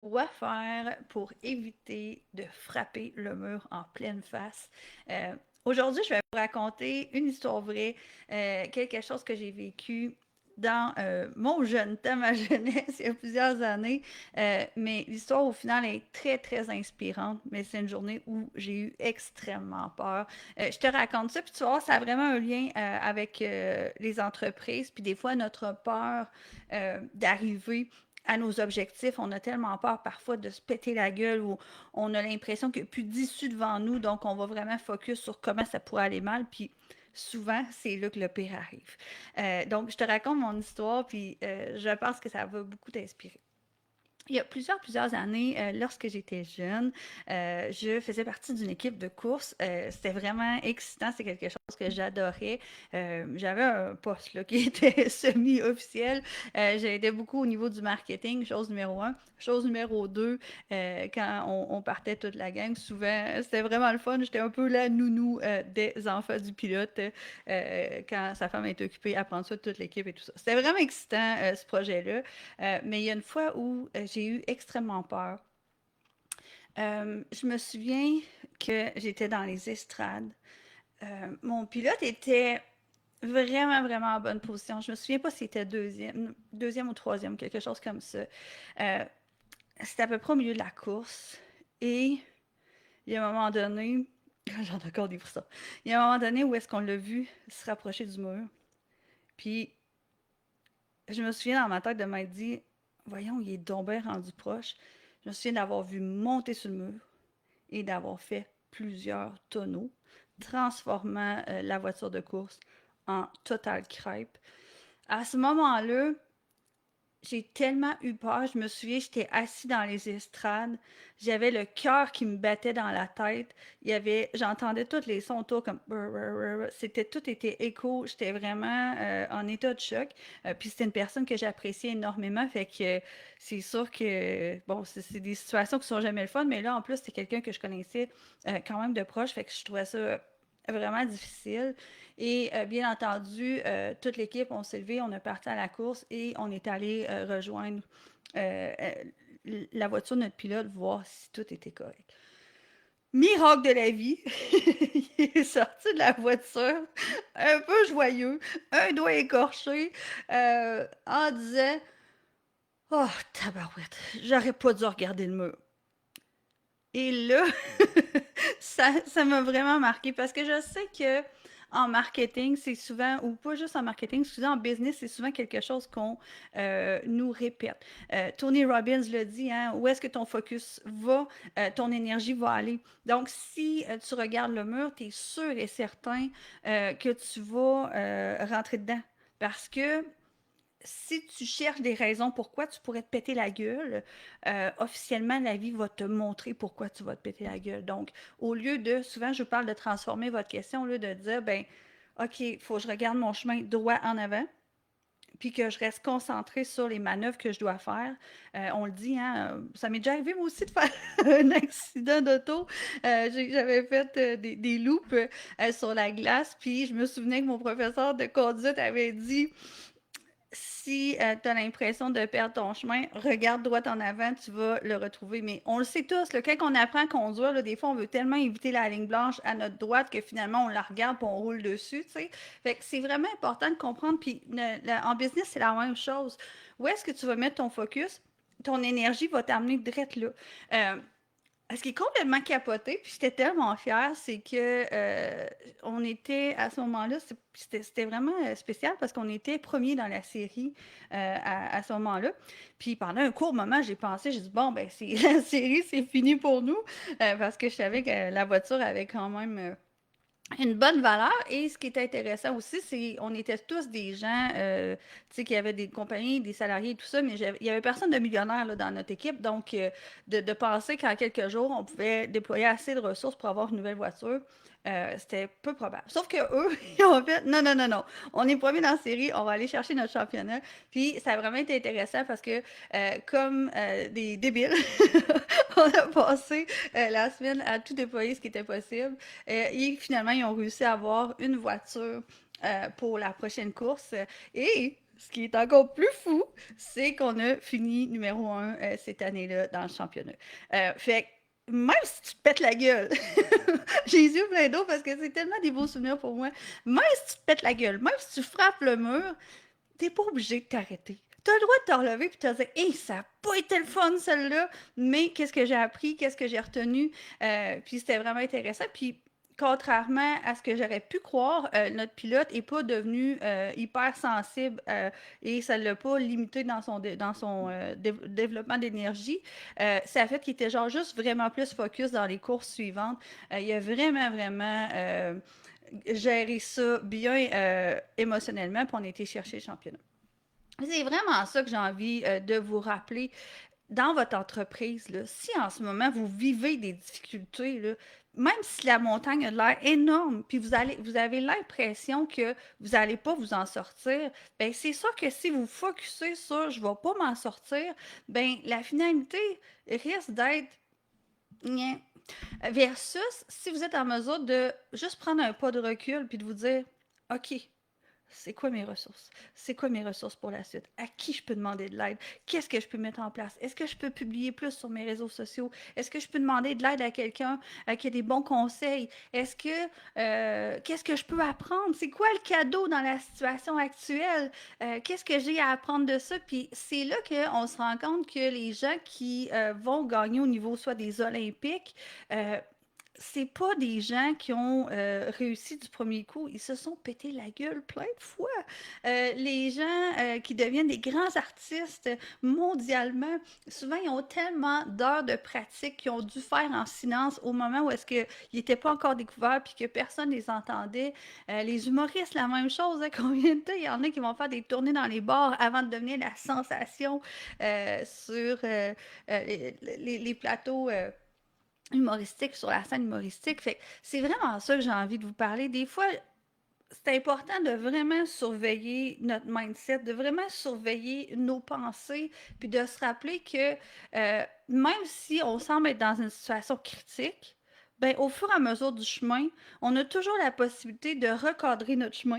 Quoi faire pour éviter de frapper le mur en pleine face? Aujourd'hui, je vais vous raconter une histoire vraie, quelque chose que j'ai vécu dans mon jeune temps, ma jeunesse, il y a plusieurs années. Mais l'histoire, au final, est très, très inspirante. Mais c'est une journée où j'ai eu extrêmement peur. Je te raconte ça, puis tu vas voir, ça a vraiment un lien avec les entreprises, puis des fois, notre peur d'arriver à nos objectifs. On a tellement peur parfois de se péter la gueule ou on a l'impression qu'il n'y a plus d'issue devant nous, donc on va vraiment focus sur comment ça pourrait aller mal, puis souvent, c'est là que le pire arrive. Donc, je te raconte mon histoire, puis je pense que ça va beaucoup t'inspirer. Il y a plusieurs années, lorsque j'étais jeune, je faisais partie d'une équipe de course. C'était vraiment excitant, c'est quelque chose que j'adorais. J'avais un poste là, qui était semi-officiel. J'aidais beaucoup au niveau du marketing, chose numéro un. Chose numéro deux, quand on partait toute la gang, souvent, c'était vraiment le fun. J'étais un peu la nounou des enfants du pilote quand sa femme est occupée à prendre soin de toute l'équipe et tout ça. C'était vraiment excitant, ce projet-là. Mais il y a une fois où j'ai eu extrêmement peur. Je me souviens que j'étais dans les estrades. Mon pilote était vraiment, vraiment en bonne position. Je me souviens pas si c'était deuxième ou troisième, quelque chose comme ça. Euh, C'était à peu près au milieu de la course. Et il y a un moment donné, j'en ai encore des frissons. Il y a un moment donné où est-ce qu'on l'a vu se rapprocher du mur. Puis je me souviens dans ma tête de m'être dit, voyons, il est donc bien rendu proche. Je me souviens d'avoir vu monter sur le mur et d'avoir fait plusieurs tonneaux, transformant la voiture de course en totale crêpe. À ce moment-là, j'ai tellement eu peur. Je me souviens, j'étais assis dans les estrades. J'avais le cœur qui me battait dans la tête. J'entendais tous les sons autour comme c'était tout était écho. J'étais vraiment en état de choc. Puis c'était une personne que j'appréciais énormément. Fait que c'est sûr que bon, c'est des situations qui sont jamais le fun. Mais là, en plus, c'est quelqu'un que je connaissais quand même de proche. Fait que je trouvais ça vraiment difficile. Et bien entendu, toute l'équipe, on s'est levé, on est parti à la course et on est allé rejoindre euh, la voiture de notre pilote, voir si tout était correct. Miracle de la vie, il est sorti de la voiture, un peu joyeux, un doigt écorché, en disant oh, tabarouette, j'aurais pas dû regarder le mur. Et là, ça m'a vraiment marqué parce que je sais que en marketing, c'est souvent, ou pas juste en marketing, souvent en business, c'est souvent quelque chose qu'on nous répète. Tony Robbins le dit, hein, où est-ce que ton focus va, ton énergie va aller. Donc, si tu regardes le mur, tu es sûr et certain que tu vas rentrer dedans. Parce que si tu cherches des raisons pourquoi tu pourrais te péter la gueule, officiellement, la vie va te montrer pourquoi tu vas te péter la gueule. Donc, au lieu de, souvent, je vous parle de transformer votre question, au lieu de dire, ben, OK, il faut que je regarde mon chemin droit en avant, puis que je reste concentrée sur les manœuvres que je dois faire. On le dit, hein, ça m'est déjà arrivé moi aussi de faire un accident d'auto. J'avais fait des loupes sur la glace, puis je me souvenais que mon professeur de conduite avait dit si tu as l'impression de perdre ton chemin, regarde droit en avant, tu vas le retrouver. Mais on le sait tous, là, quand on apprend à conduire, là, des fois, on veut tellement éviter la ligne blanche à notre droite que finalement, on la regarde et on roule dessus. Tu sais. Fait que c'est vraiment important de comprendre. Puis en business, c'est la même chose. Où est-ce que tu vas mettre ton focus? Ton énergie va t'amener direct là. Euh, Ce qui est complètement capoté, puis j'étais tellement fière, c'est que on était à ce moment-là, c'était vraiment spécial parce qu'on était premier dans la série à ce moment-là. Puis pendant un court moment, j'ai dit bon ben c'est la série, c'est fini pour nous parce que je savais que la voiture avait quand même une bonne valeur. Et ce qui était intéressant aussi, c'est on était tous des gens, tu sais, qui avaient des compagnies, des salariés et tout ça, mais il y avait personne de millionnaire là, dans notre équipe. Donc, de penser qu'en quelques jours, on pouvait déployer assez de ressources pour avoir une nouvelle voiture, c'était peu probable. Sauf que eux, ils ont fait non, non, non, non. On est premier dans la série, on va aller chercher notre championnat. Puis, ça a vraiment été intéressant parce que, comme des débiles, on a passé la semaine à tout déployer ce qui était possible. Et finalement, ils ont réussi à avoir une voiture pour la prochaine course. Et Ce qui est encore plus fou, c'est qu'on a fini numéro 1 cette année-là dans le championnat. Fait que même si tu te pètes la gueule, j'ai les yeux pleins d'eau parce que c'est tellement des beaux souvenirs pour moi. Même si tu te pètes la gueule, même si tu frappes le mur, t'es pas obligé de t'arrêter. T'as le droit de te relever puis de te dire, hey, ça n'a pas été le fun celle-là, mais qu'est-ce que j'ai appris, qu'est-ce que j'ai retenu, puis c'était vraiment intéressant. Puis contrairement à ce que j'aurais pu croire, notre pilote n'est pas devenu hyper sensible et ça ne l'a pas limité dans son développement d'énergie. Ça a fait qu'il était genre juste vraiment plus focus dans les courses suivantes. Il a vraiment, vraiment géré ça bien émotionnellement, puis on a été chercher le championnat. C'est vraiment ça que j'ai envie de vous rappeler dans votre entreprise. Là, si en ce moment vous vivez des difficultés, là, même si la montagne a l'air énorme, puis vous avez l'impression que vous n'allez pas vous en sortir, ben c'est sûr que si vous focussez sur je ne vais pas m'en sortir, ben la finalité risque d'être versus si vous êtes en mesure de juste prendre un pas de recul puis de vous dire OK, c'est quoi mes ressources? C'est quoi mes ressources pour la suite? À qui je peux demander de l'aide? Qu'est-ce que je peux mettre en place? Est-ce que je peux publier plus sur mes réseaux sociaux? Est-ce que je peux demander de l'aide à quelqu'un qui a des bons conseils? Est-ce que qu'est-ce que je peux apprendre? C'est quoi le cadeau dans la situation actuelle? Qu'est-ce que j'ai à apprendre de ça? Puis c'est là qu'on se rend compte que les gens qui vont gagner au niveau soit des Olympiques, c'est pas des gens qui ont réussi du premier coup. Ils se sont pété la gueule plein de fois. Les gens qui deviennent des grands artistes mondialement, souvent, ils ont tellement d'heures de pratique qu'ils ont dû faire en silence au moment où est-ce qu'ils n'étaient pas encore découverts puis que personne ne les entendait. Les humoristes, la même chose. Hein, combien de temps il y en a qui vont faire des tournées dans les bars avant de devenir la sensation sur les plateaux humoristique, sur la scène humoristique. Fait que c'est vraiment ça que j'ai envie de vous parler. Des fois, c'est important de vraiment surveiller notre mindset, de vraiment surveiller nos pensées, puis de se rappeler que même si on semble être dans une situation critique, ben, au fur et à mesure du chemin, on a toujours la possibilité de recadrer notre chemin.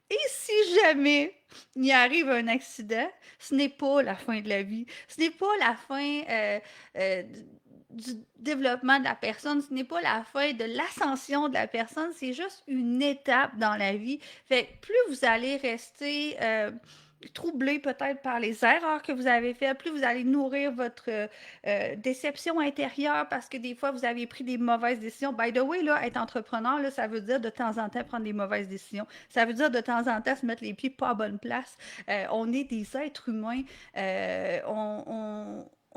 Et si jamais il arrive un accident, ce n'est pas la fin de la vie. Ce n'est pas la fin euh, du développement de la personne. Ce n'est pas la fin de l'ascension de la personne. C'est juste une étape dans la vie. Fait que plus vous allez rester troublé peut-être par les erreurs que vous avez faites, plus vous allez nourrir votre déception intérieure parce que des fois, vous avez pris des mauvaises décisions. By the way, là, être entrepreneur, là, ça veut dire de temps en temps prendre des mauvaises décisions. Ça veut dire de temps en temps se mettre les pieds pas à bonne place. On est des êtres humains.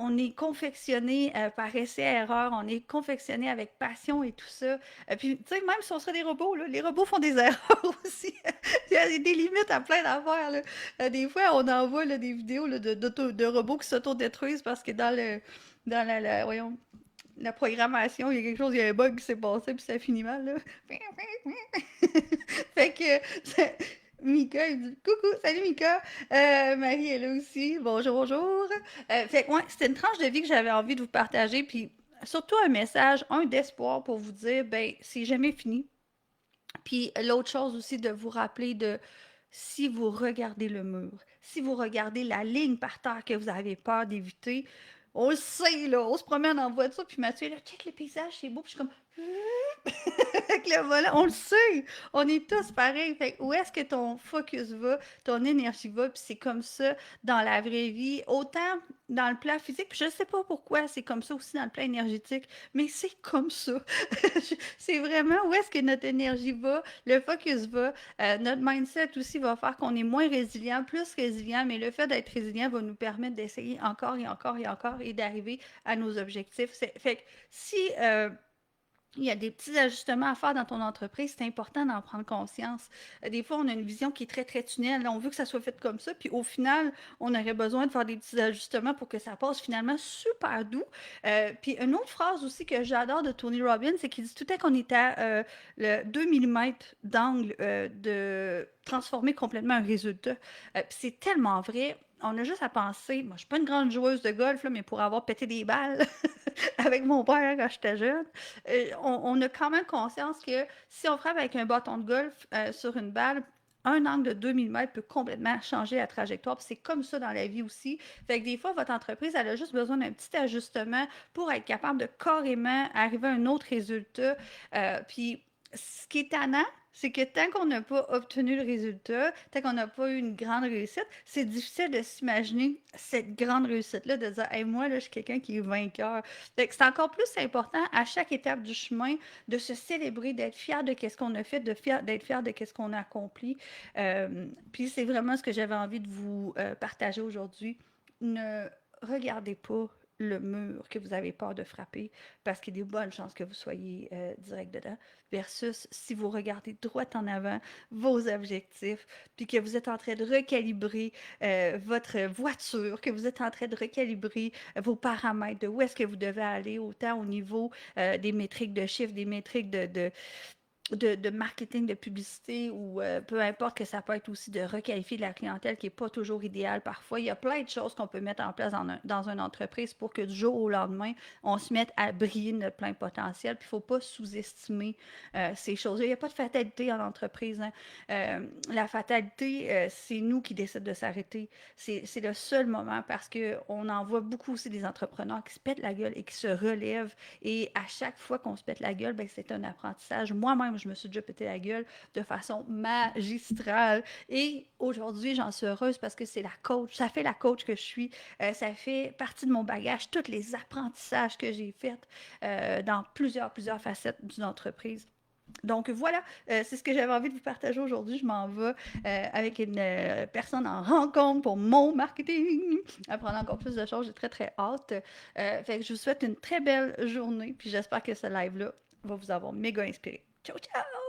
On est confectionné par essai-erreur, on est confectionné avec passion et tout ça. Puis, tu sais, même si on serait des robots, là, les robots font des erreurs aussi. Il y a des limites à plein d'affaires. Des fois, on envoie là, des vidéos là, de robots qui s'autodétruisent parce que dans voyons, la programmation, il y a quelque chose, il y a un bug qui s'est passé, puis ça finit mal. Là. Fait que Mika, il dit coucou, salut Mika. Marie est là aussi. Bonjour, bonjour. Fait que ouais, c'était une tranche de vie que j'avais envie de vous partager, puis surtout un message, un d'espoir pour vous dire, ben, c'est jamais fini. Puis l'autre chose aussi de vous rappeler de si vous regardez le mur, si vous regardez la ligne par terre que vous avez peur d'éviter, on le sait, là, on se promène en voiture, puis Mathieu est là, check le paysage, c'est beau, puis je suis comme, avec le volant, on le sait, on est tous pareils. Fait où est-ce que ton focus va, ton énergie va, puis c'est comme ça dans la vraie vie, autant dans le plan physique, puis je ne sais pas pourquoi c'est comme ça aussi dans le plan énergétique, mais c'est comme ça. C'est vraiment où est-ce que notre énergie va, le focus va, notre mindset aussi va faire qu'on est moins résilient, plus résilient, mais le fait d'être résilient va nous permettre d'essayer encore et encore et encore et d'arriver à nos objectifs. Fait que si il y a des petits ajustements à faire dans ton entreprise, c'est important d'en prendre conscience. Des fois, on a une vision qui est très, très tunnel. On veut que ça soit fait comme ça, puis au final, on aurait besoin de faire des petits ajustements pour que ça passe finalement super doux. Puis une autre phrase aussi que j'adore de Tony Robbins, c'est qu'il dit tout à qu'on est à le 2 millimètres d'angle de transformer complètement un résultat. Puis c'est tellement vrai. On a juste à penser, moi je suis pas une grande joueuse de golf, là, mais pour avoir pété des balles avec mon père quand j'étais jeune, on a quand même conscience que si on frappe avec un bâton de golf sur une balle, un angle de 2 mm peut complètement changer la trajectoire. Puis c'est comme ça dans la vie aussi. Fait que des fois, votre entreprise, elle a juste besoin d'un petit ajustement pour être capable de carrément arriver à un autre résultat. Puis ce qui est tannant, c'est que tant qu'on n'a pas obtenu le résultat, tant qu'on n'a pas eu une grande réussite, c'est difficile de s'imaginer cette grande réussite-là, de dire, hey, moi, là, je suis quelqu'un qui est vainqueur. Fait que c'est encore plus important à chaque étape du chemin de se célébrer, d'être fier de ce qu'on a fait, d'être fier de ce qu'on a accompli. Puis c'est vraiment ce que j'avais envie de vous partager aujourd'hui. Ne regardez pas le mur que vous avez peur de frapper parce qu'il y a des bonnes chances que vous soyez direct dedans versus si vous regardez droit en avant vos objectifs puis que vous êtes en train de recalibrer votre voiture, que vous êtes en train de recalibrer vos paramètres, de où est-ce que vous devez aller, autant au niveau des métriques de chiffres, des métriques de marketing, de publicité ou peu importe, que ça peut être aussi de requalifier de la clientèle qui n'est pas toujours idéale parfois. Il y a plein de choses qu'on peut mettre en place dans une entreprise pour que du jour au lendemain, on se mette à briller de notre plein potentiel. Puis il ne faut pas sous-estimer ces choses-là. Il n'y a pas de fatalité en entreprise. Hein. La fatalité, c'est nous qui décidons de s'arrêter. C'est le seul moment parce qu'on en voit beaucoup aussi des entrepreneurs qui se pètent la gueule et qui se relèvent. Et à chaque fois qu'on se pète la gueule, ben, c'est un apprentissage. Moi-même, je me suis déjà pété la gueule de façon magistrale. Et aujourd'hui, j'en suis heureuse parce que c'est la coach. Ça fait la coach que je suis. Ça fait partie de mon bagage, tous les apprentissages que j'ai faits dans plusieurs facettes d'une entreprise. Donc voilà, c'est ce que j'avais envie de vous partager aujourd'hui. Je m'en vais avec une personne en rencontre pour mon marketing, apprendre encore plus de choses. J'ai très, très hâte. Fait que je vous souhaite une très belle journée, puis j'espère que ce live-là va vous avoir méga inspiré. Ciao, ciao!